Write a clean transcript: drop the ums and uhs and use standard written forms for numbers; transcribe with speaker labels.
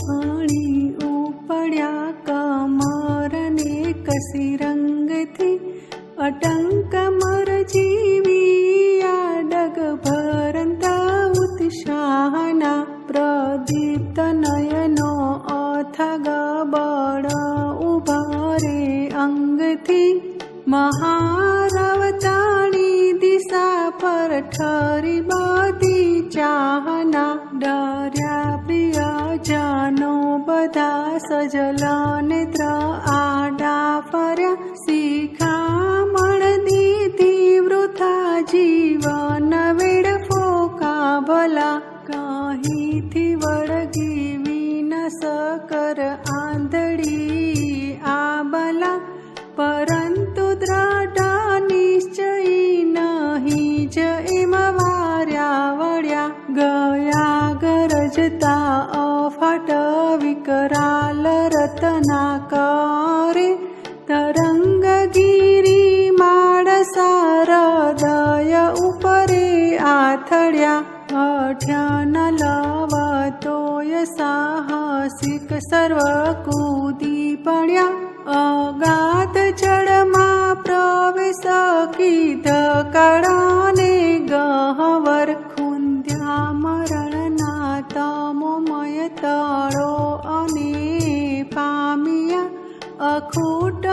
Speaker 1: ભણી ઉપડ્યા કમરને કસી રંગથી અટંક મર જીવી આડગ ભરંતા ઉત્સાહના પ્રદીપ્ત નયનો અથગ બળ ઉભા રે અંગથી મહારવતાણી દિશા પર ઠરી બધી ચાહના ડર્યા પ્રિયજનો બધા સજલ નેત્ર આડા ફર્યા શિખામણ દીધી વૃથા જીવન વેડફો કા ભલા કહીથી વળગી વિનાશ કર આંધળી આ બલા પરંતુ દ્રઢ નિશ્ચય નહીં જ એમ વાર્યા વળ્યા ગયા ગરજતા અફાટ વિકરાલ રતના કરે તરંગગીરી માળસા હૃદય ઉપરે આથડ્યા અઠ્યાન લવતોય સાહસિક સર્વ કૂદી પડ્યા અગાધ જળમાં પ્રવેશ કીધ કાળાને ગહવર ખૂંદ્યા મરણના તમોમય તળો અને પામ્યા અખૂટ